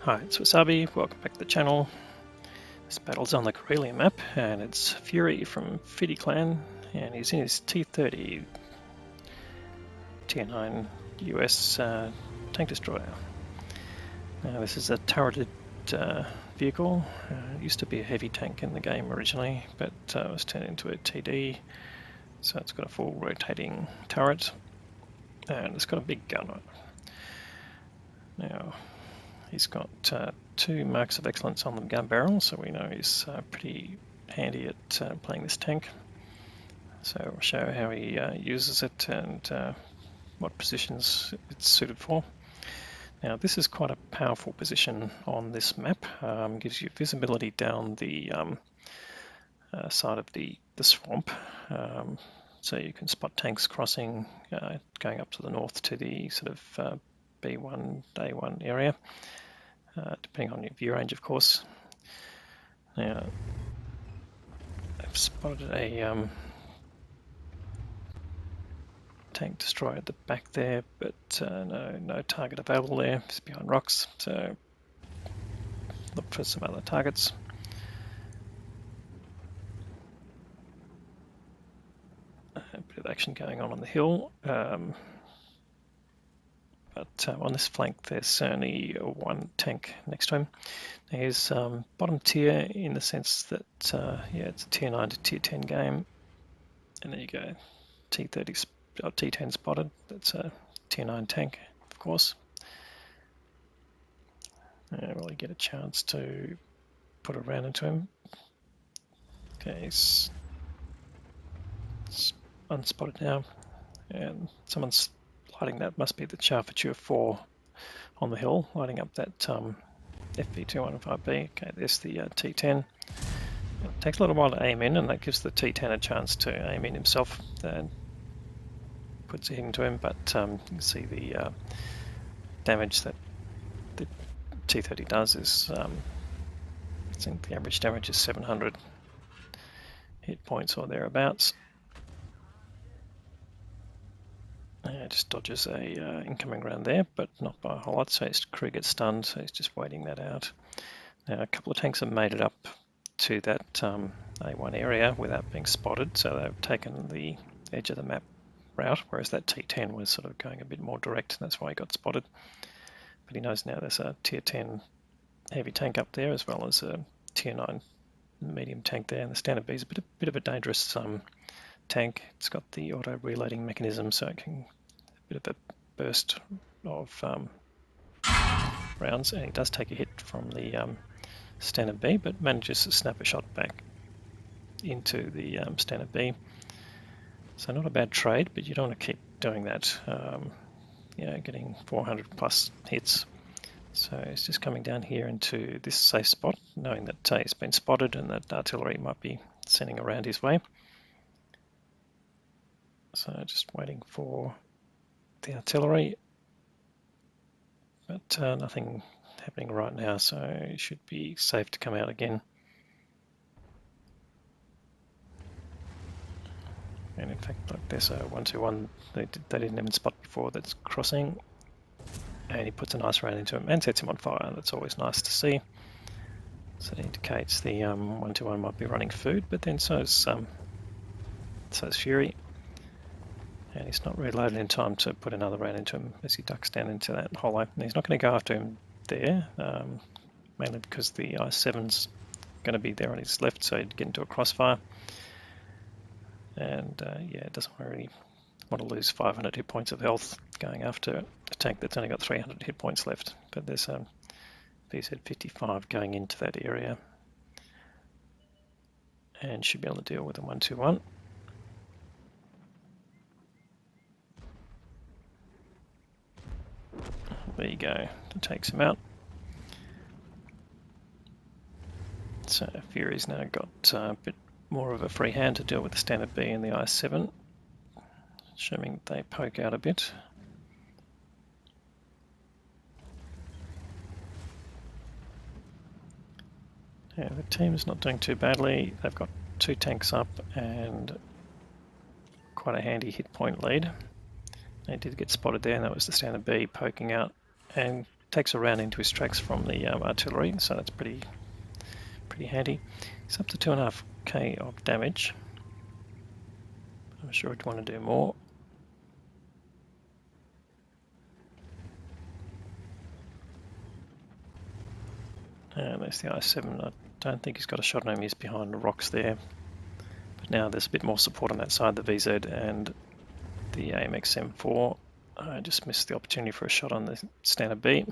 Hi, it's Wasabi. Welcome back to the channel. This battle's on the Karelian map, and it's Fury from Fiddy Clan, and he's in his T30 Tier 9 US tank destroyer. Now, this is a turreted vehicle. It used to be a heavy tank in the game originally, but it was turned into a TD, so it's got a full rotating turret, and it's got a big gun on it. Now, he's got 2 marks of excellence on the gun barrel, so we know he's pretty handy at playing this tank. So we'll show how he uses it and what positions it's suited for. Now this is quite a powerful position on this map. Gives you visibility down the side of the swamp, so you can spot tanks crossing, going up to the north to the sort of B1, A1 area, depending on your view range, of course. Now, I've spotted a tank destroyer at the back there, but no target available there. It's behind rocks, so look for some other targets. A bit of action going on the hill. But on this flank there's only one tank next to him. He's bottom tier in the sense that yeah, it's a tier 9 to tier 10 game. And there you go, T30 or T10 spotted. That's a tier 9 tank, of course. Will he get a chance to put a round into him? Okay, he's unspotted now, and someone's lighting that. Must be the Charfature 4 on the hill, lighting up that FP215B. Okay, there's the T10. It takes a little while to aim in, and that gives the T10 a chance to aim in himself and puts a hit into him, but you can see the damage that the T30 does is, I think the average damage is 700 hit points or thereabouts. Just dodges a incoming round there, but not by a whole lot, so his crew gets stunned, so he's just waiting that out. Now a couple of tanks have made it up to that A1 area without being spotted, so they've taken the edge of the map route, whereas that T10 was sort of going a bit more direct, and that's why he got spotted. But he knows now there's a tier 10 heavy tank up there, as well as a tier 9 medium tank there, and the standard B is a bit of a dangerous tank. It's got the auto reloading mechanism, so it can a bit of a burst of rounds, and he does take a hit from the standard B, but manages to snap a shot back into the standard B. So not a bad trade, but you don't want to keep doing that. You know, getting 400 plus hits. So he's just coming down here into this safe spot, knowing that he's been spotted and that artillery might be sending around his way. So just waiting for the artillery, but nothing happening right now, so it should be safe to come out again. And in fact, like there's a 121 they didn't even spot before that's crossing, and he puts a nice round into him and sets him on fire. That's always nice to see. So it indicates the 121 might be running food, but then so's Fury. And he's not reloaded in time to put another round into him as he ducks down into that hollow. And he's not going to go after him there, mainly because the I7's going to be there on his left, so he'd get into a crossfire. And yeah, it doesn't really want to lose 500 hit points of health going after a tank that's only got 300 hit points left. But there's a VZ55 going into that area, and should be able to deal with a 121. There you go, it takes him out. So Fury's now got a bit more of a free hand to deal with the standard B and the I7, assuming they poke out a bit. Yeah, the team's not doing too badly. They've got 2 tanks up and quite a handy hit point lead. They did get spotted there, and that was the standard B poking out and takes a round into his tracks from the artillery, so that's pretty handy. He's up to 2.5k of damage. I'm sure I'd want to do more. And there's the I-7. I don't think he's got a shot on him. He's behind the rocks there. But now there's a bit more support on that side, the VZ and the AMX M4. I just missed the opportunity for a shot on the standard B.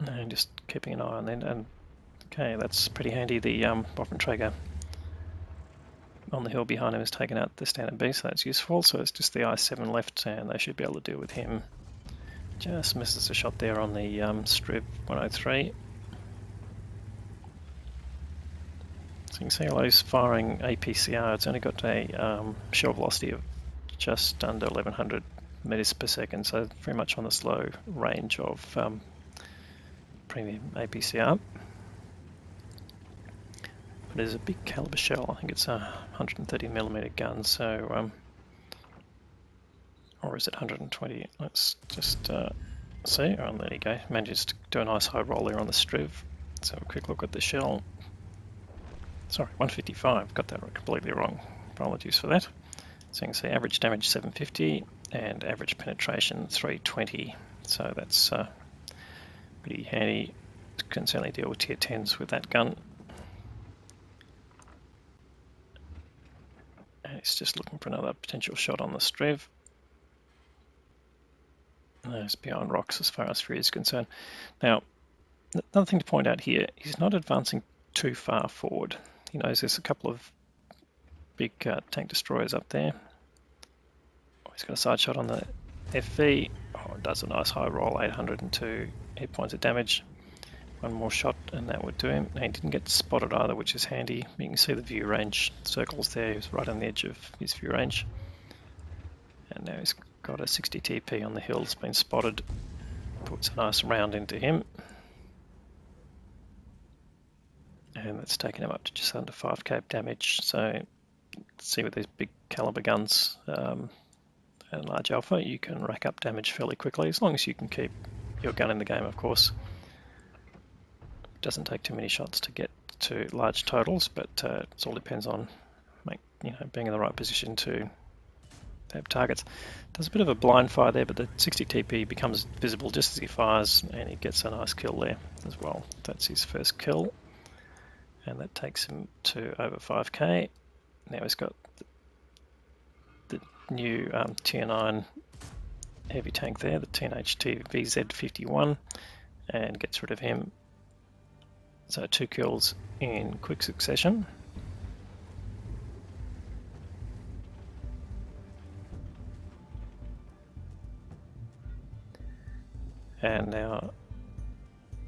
And just keeping an eye on that. And okay, that's pretty handy. The Waffenträger on the hill behind him has taken out the standard B, so that's useful. So it's just the I-7 left, and they should be able to deal with him. Just misses a shot there on the Strib 103. So you can see although he's firing APCR, it's only got a shell velocity of just under 1100 meters per second, so very much on the slow range of premium APCR. But it is a big caliber shell. I think it's a 130mm gun, so or is it 120? Let's just see. Oh, there you go. Managed to do a nice high roll there on the Striv. Let's have a quick look at the shell. Sorry, 155. Got that completely wrong. Apologies for that. So you can see average damage 750 and average penetration 320. So that's pretty handy. You can certainly deal with tier 10s with that gun. And it's just looking for another potential shot on the Striv. It's behind rocks as far as Fury is concerned. Now, another thing to point out here, he's not advancing too far forward. He knows there's a couple of big tank destroyers up there. Oh, he's got a side shot on the FV. Oh, it does a nice high roll, 802 hit points of damage. One more shot and that would do him. And he didn't get spotted either, which is handy. You can see the view range circles there. He's right on the edge of his view range. And now he's got a 60 TP on the hill. It's been spotted. Puts a nice round into him. And that's taken him up to just under 5k damage. So see with these big caliber guns and large alpha, you can rack up damage fairly quickly, as long as you can keep your gun in the game, of course. It doesn't take too many shots to get to large totals, but it all depends on being in the right position to have targets. Does a bit of a blind fire there, but the 60 TP becomes visible just as he fires, and he gets a nice kill there as well. That's his first kill, and that takes him to over 5k. Now he's got the new tier 9 heavy tank there, the TNHT VZ51, and gets rid of him. So 2 kills in quick succession. And now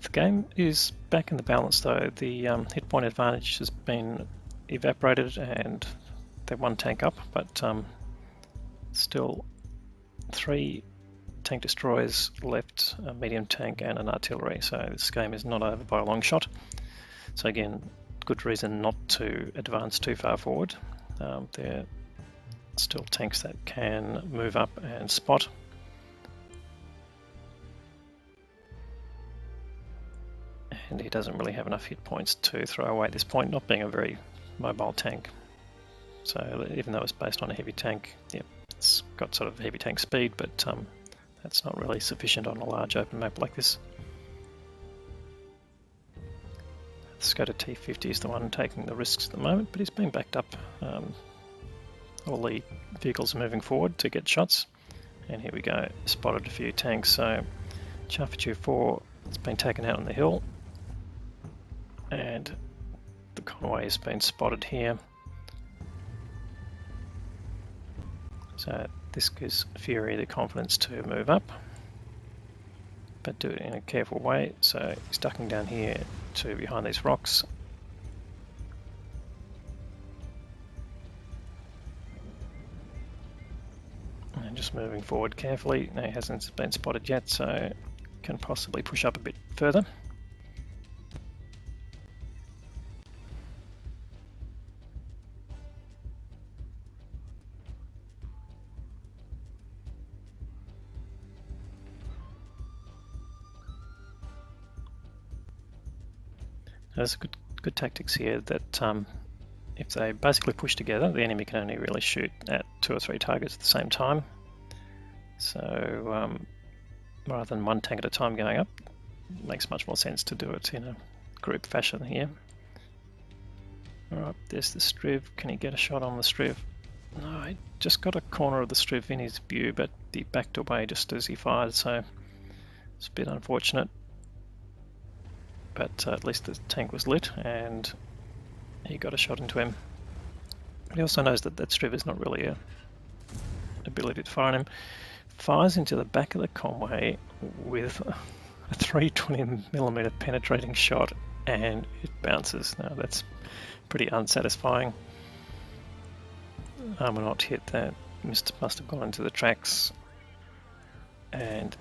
the game is back in the balance, though. The hit point advantage has been evaporated and they're 1 tank up, but still 3 tank destroyers left, a medium tank and an artillery. So this game is not over by a long shot. So again, good reason not to advance too far forward. There are still tanks that can move up and spot. And he doesn't really have enough hit points to throw away at this point, not being a very mobile tank. So even though it's based on a heavy tank, yeah, it's got sort of heavy tank speed, but that's not really sufficient on a large open map like this. Let's go to T30, is the one taking the risks at the moment, but he's been backed up. All the vehicles are moving forward to get shots. And here we go, spotted a few tanks. So Chaffetune 4, it's been taken out on the hill. And the convoy has been spotted here. So this gives Fury the confidence to move up, but do it in a careful way. So he's ducking down here to behind these rocks. And just moving forward carefully. Now he hasn't been spotted yet, so can possibly push up a bit further. There's good tactics here that if they basically push together, the enemy can only really shoot at 2 or 3 targets at the same time. So rather than one tank at a time going up, it makes much more sense to do it in a group fashion here. Alright, there's the Striv. Can he get a shot on the Striv? No, he just got a corner of the Striv in his view, but he backed away just as he fired, so it's a bit unfortunate. But at least the tank was lit and he got a shot into him. But he also knows that that Striv is not really an ability to fire on him. Fires into the back of the Conway with a 320mm penetrating shot, and it bounces. Now that's pretty unsatisfying. Armor not hit. That must have gone into the tracks, and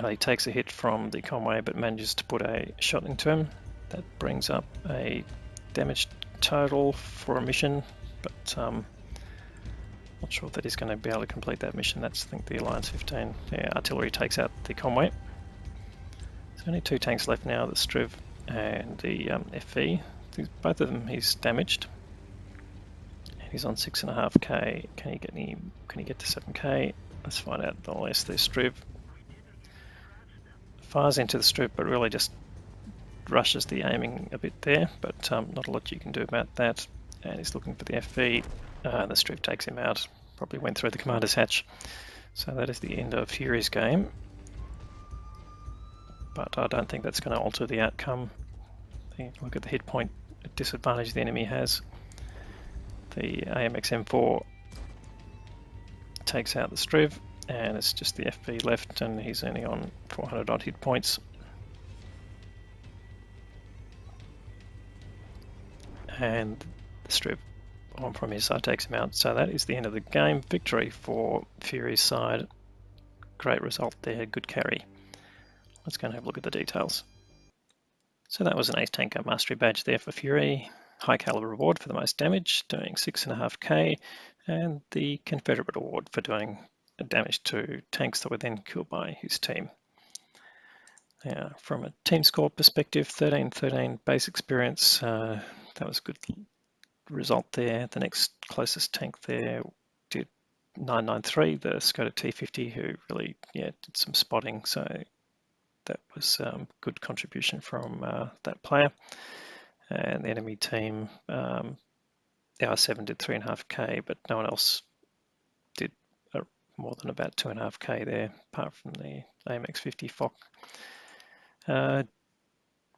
he takes a hit from the Conway but manages to put a shot into him. That brings up a damage total for a mission, but not sure that he's going to be able to complete that mission. That's, I think, the Alliance 15. Yeah, artillery takes out the Conway. There's only 2 tanks left now, the Striv and the FV. Both of them he's damaged. He's on 6.5k. Can he get to 7k? Let's find out. Unless the Striv fires into the Striv, but really just rushes the aiming a bit there, but not a lot you can do about that. And he's looking for the FV. The Striv takes him out. Probably went through the commander's hatch. So that is the end of Fury's game. But I don't think that's going to alter the outcome. Look at the hit point disadvantage the enemy has. The AMX M4 takes out the Striv, and it's just the FV left, and he's only on 400 odd hit points. And the Striv on from his side takes him out. So that is the end of the game. Victory for Fury's side. Great result there, good carry. Let's go and have a look at the details. So that was an Ace Tanker Mastery Badge there for Fury. High caliber reward for the most damage, doing 6.5k, and the Confederate award for doing damage to tanks that were then killed by his team. Now, from a team score perspective, 13-13 base experience, that was a good result there. The next closest tank there did 993, the Skoda T30, who really did some spotting, so that was good contribution from that player. And the enemy team, the R7 did 3.5k, but no one else did more than about 2.5k there, apart from the AMX 50 FOC.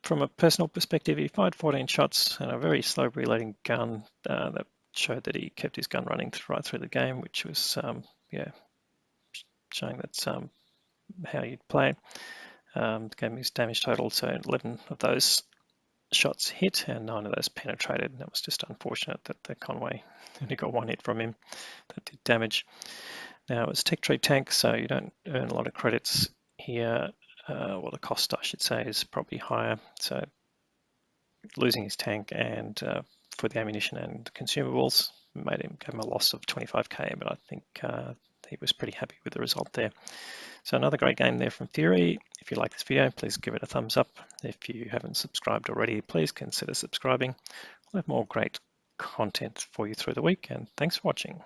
From a personal perspective, he fired 14 shots and a very slow reloading gun that showed that he kept his gun running right through the game, which was showing that's how you'd play. Gave him his damage total, so 11 of those shots hit and 9 of those penetrated. And that was just unfortunate that the Conway only got 1 hit from him that did damage. Now it was T30 tank, so you don't earn a lot of credits here. Well, the cost, I should say, is probably higher. So losing his tank and for the ammunition and consumables gave him a loss of 25k, but I think he was pretty happy with the result there. So another great game there from Fury. If you like this video, please give it a thumbs up. If you haven't subscribed already, please consider subscribing. We'll have more great content for you through the week, and thanks for watching.